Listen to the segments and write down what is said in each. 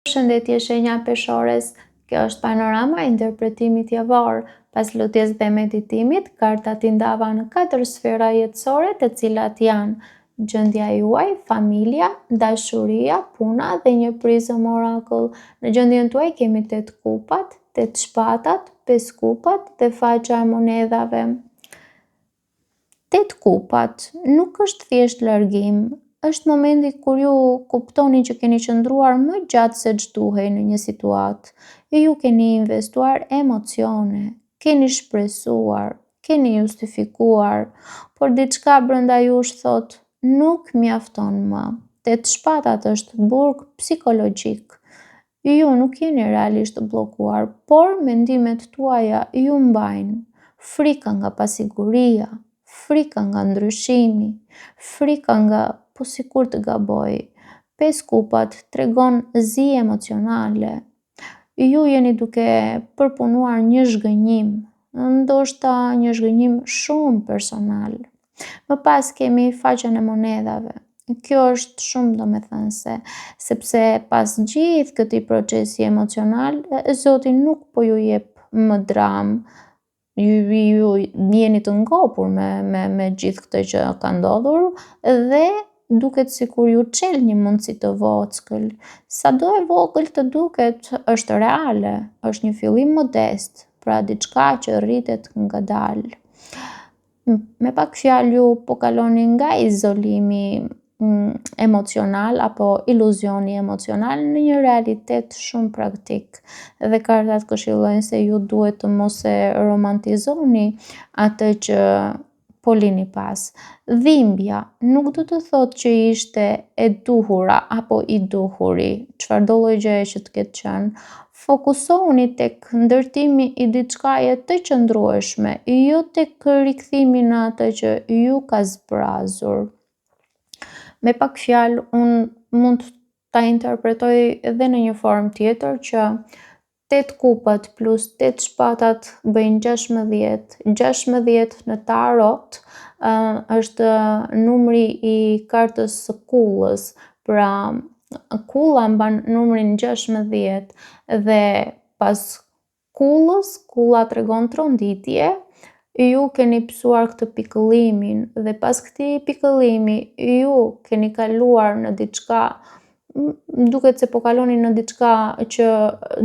Përshëndetje shenja peshores, kjo është panorama e interpretimit javor. Pas lutjes dhe meditimit, kartat i ndava në 4 sfera jetësore, të cilat janë gjendja juaj, familja, dashuria, puna dhe një prizëm orakull. Në gjendjen tuaj kemi 8 kupat, 8 shpatat, 5 kupat dhe faqa e monedhave. 8 kupat nuk është thjesht largim, është momenti kur ju kuptoni që keni qëndruar më gjatë se ç'duhej në një situatë. Ju keni investuar emocione, keni shpresuar, keni justifikuar, por diçka brenda jush thot, nuk mjafton më. 8 shpatat është burg psikologjik. Ju nuk jeni realisht të bllokuar, por mendimet tuaja ju mbajnë. Frika nga pasiguria, frika nga ndryshimi, frika nga po sikur të gaboj. 5 kupat tregon zi emocionale. Ju jeni duke përpunuar një zhgënjim, ndoshta një zhgënjim shumë personal. Më pas kemi faqen e monedhave. Kjo është shumë domethënëse, sepse pas gjithë këtij procesi emocional, Zoti nuk po ju jep më dramë. Ju jeni të ngopur me gjithë këtë që ka ndodhur dhe duket sikur ju çel një mundësi të vockël. Sado e vogël të duket, është reale, është një fillim modest, pra diçka që rritet ngadalë. Me pak fjalë ju po kaloni nga izolimi emocional apo iluzioni emocional në një realitet shumë praktik. Dhe kartat këshillojnë se ju duhet të mos e romantizoni atë që po lini pas. Dhimbja nuk do të thotë që ishte e duhura apo i duhuri, çfarëdo lloj gjëje që të ketë qenë. Fokusohuni tek ndërtimi i diçkaje të qëndrueshme, jo tek rikthimi në atë që ju ka zbrazur. Me pak fjalë, unë mund ta interpretoj edhe në një formë tjetër që 8 kupat plus 8 shpatat bëjnë 16. 16 në tarot është numri i kartës së kullës, pra kulla mban numrin 16 dhe pas kullës, kulla tregon troditje, ju keni psuar këtë pikëllimin dhe pas këtij pikëllimi ju keni kaluar në diçka, duket se po kaloni në diçka që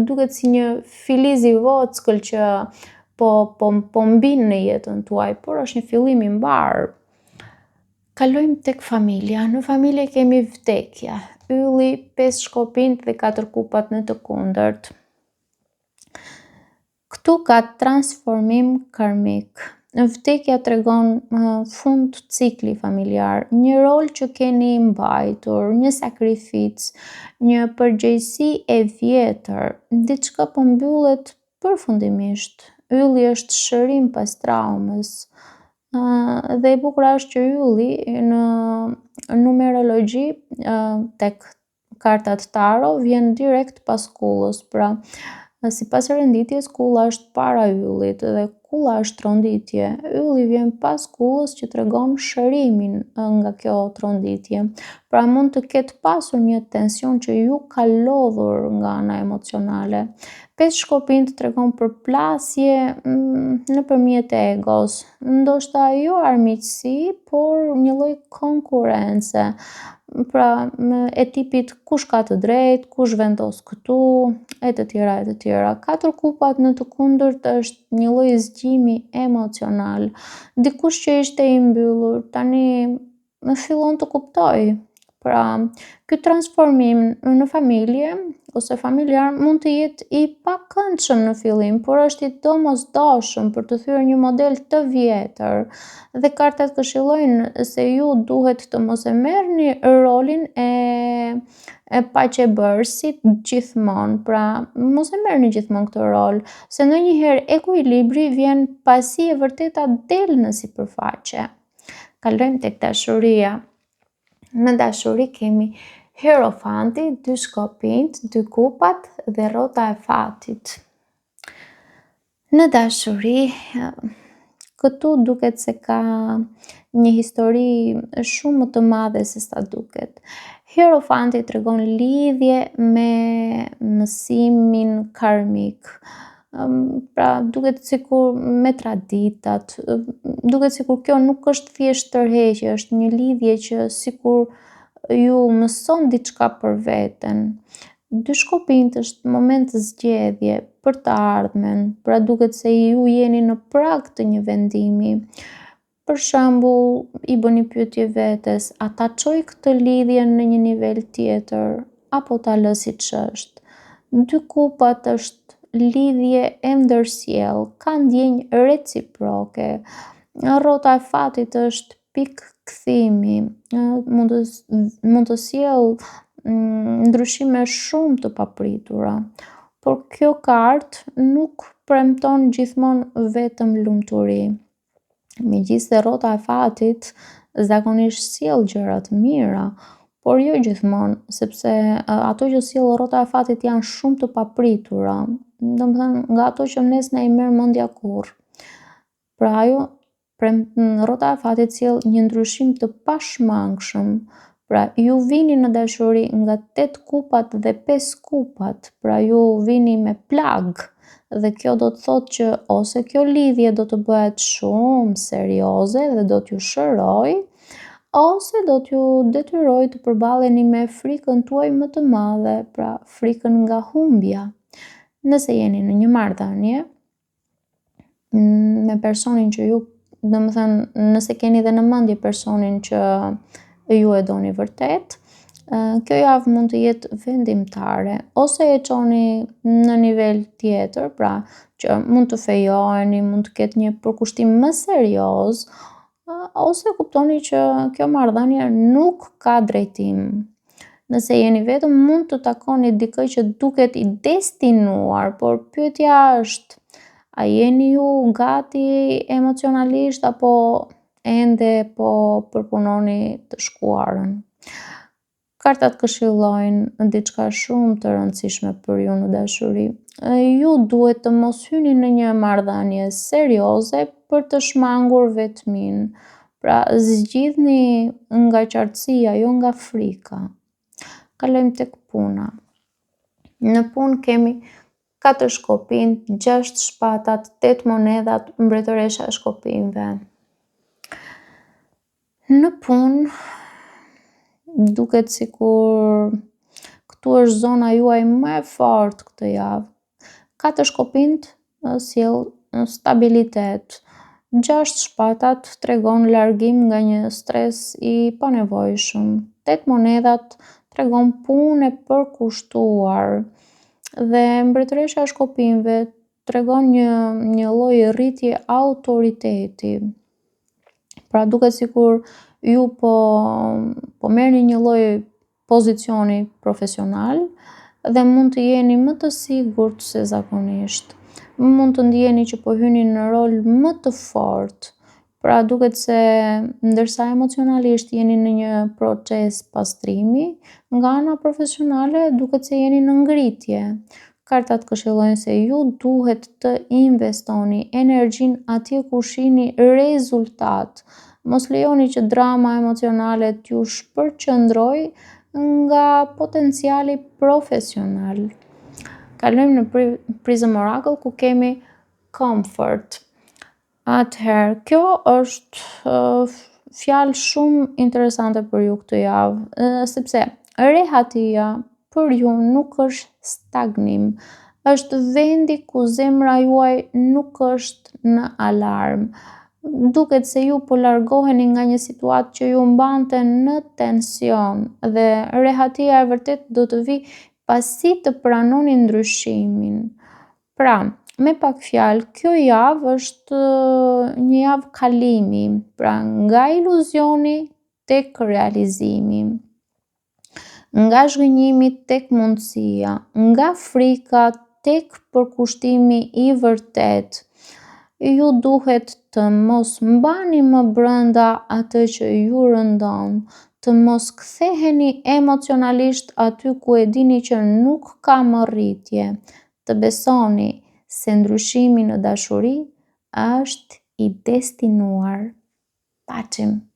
duket si një filiz i vockël që po mbin në jetën tuaj, por është një fillim i mbar. Kalojmë tek familja. Në familje kemi vdekja, ylli, 5 shkopinjt dhe 4 kupat në të kundërt. Ktu ka transformim karmik. Vdekja tregon fund cikli familjar, një rol që keni mbajtur, një sakrificë, një përgjegjësi e vjetër, diçka po mbyllet përfundimisht. Ylli është shërim pas traumës. Dhe e bukur është që ylli në numerologji tek kartat taro vjen direkt pas kullës, pra sipas renditjes kulla është para yllit dhe kulla është tronditje. Ylli vjen pas kullës që tregon shërimin nga kjo tronditje. Pra mund të ketë pasur një tension që ju ka lodhur nga ana emocionale. 5 shkopinjt tregon përplasje nëpërmjet egos, ndoshta jo armiqësi, por një lloj konkurrence. Pra e tipit kush ka të drejtë, kush vendos këtu, e të tjera e të tjera. 4 kupat në të kundërt është një lloj zgjimi emocional. Dikush që ishte i mbyllur tani fillon të kuptoj. Pra, ky transformim në familje ose familjar mund të jetë i pakëndshëm në fillim, por është i domosdoshëm për të thyer një model të vjetër. Dhe kartat këshillojnë se ju duhet të mos e merrni rolin e paqebërësit gjithmonë, pra mos e merrni gjithmonë këtë rol, se ndonjëherë ekuilibri vjen pasi e vërteta del në sipërfaqe. Kalojmë tek dashuria. Në dashuri kemi Hierofanti, 2 shkopinjt, 2 kupat dhe rrota e fatit. Në dashuri, këtu duket se ka një histori shumë më të madhe se sa duket. Hierofanti tregon lidhje me mësimin karmik. Pra duket sikur me traditat, duket sikur kjo nuk është thjesht tërheqje, është një lidhje që sikur ju mëson diçka për veten. Dy shkopinjt është moment zgjedhje për të ardhmen, pra duket se ju jeni në prag të një vendimi. Për shembull, i bëni pyetje vetes, a ta çoj këtë lidhje në një nivel tjetër apo ta lë siç është? Dy kupat është lidhje e ndërsjellë, ka ndjenjë reciproke. Rrota e fatit është pikë kthimi, mund të sjellë ndryshime shumë të papritura, por kjo kartë nuk premton gjithmonë vetëm lumturi. Megjithse rrota e fatit zakonisht sjell gjëra të mira, por jo gjithmonë, sepse ato që sjell rrota e fatit janë shumë të papritura, domethënë nga ato që ne s'na i merr mendja kurrë. Pra ajo rrota e fatit sjell një ndryshim të pashmangshëm. Pra ju vini në dashuri nga 8 kupat dhe 5 kupat, pra ju vini me plag. Dhe kjo do të thotë që ose kjo lidhje do të bëhet shumë serioze dhe do t'ju shëroj, ose do t'ju detyroj të përballeni me frikën tuaj më të madhe, pra frikën nga humbja. Nëse jeni në një marrëdhënie me personin që ju, domethënë nëse keni dhe në mendje personin që ju e doni vërtet, kjo javë mund të jetë vendimtare, ose e çoni në nivel tjetër, pra që mund të fejoheni, mund të ketë një përkushtim më serioz, ose kuptoni që kjo marrëdhënie nuk ka drejtim. Nëse jeni vetëm mund të takoni dikë që duket i destinuar, por pyetja është, a jeni ju gati emocionalisht apo ende po përpunoni të shkuarën? Kartat këshillojnë diçka shumë të rëndësishme për ju në dashuri. Ju duhet të mos hyni në një marrëdhënie serioze për të shmangur vetminë. Pra zgjidhni nga qartësia, jo nga frika. Kalojmë tek puna. Në punë kemi 4 shkopinj, 6 shpatat, 8 monedhat, mbretëresha e shkopinjve. Në punë duket sikur këtu është zona juaj më e fortë këtë javë. 4 shkopinjt sjell stabilitet. 6 shpatat tregon largim nga një stres i panevojshëm. 8 monedhat tregon punë e përkushtuar. Dhe mbretëresha e shkopinjve tregon një lloj rritje autoriteti. Pra duket sikur ju po merrni një lloj pozicioni profesional dhe mund të jeni më të sigurt se zakonisht. Mund të ndjeni që po hyni në rol më të fortë. Pra duket se ndërsa emocionalisht jeni në një proces pastrimi, nga ana profesionale duket se jeni në ngritje. Kartat këshillojnë se ju duhet të investoni energjinë atje ku shihni rezultat. Mos lejoni që drama emocionale t'ju shpërqendrojë nga potenciali profesional. Kalojmë në Prism Oracle ku kemi comfort. Atëherë, kjo është fjalë shumë interesante për ju këtë javë, sepse rehatia për ju nuk është stagnim, është vendi ku zemra juaj nuk është në alarm. Duket se ju po largoheni nga një situatë që ju mbante në tension dhe rehatia e vërtet do të vi pasi të pranoni ndryshimin. Pra, me pak fjalë, kjo javë është një javë kalimi, pra nga iluzioni tek realizimi, nga zhgënjimi tek mundësia, nga frika tek përkushtimi i vërtet. Ju duhet të mos mbani më brenda atë që ju rëndon, të mos ktheheni emocionalisht aty ku e dini që nuk ka më rritje. Të besoni se ndryshimi në dashuri është i destinuar. Paqim!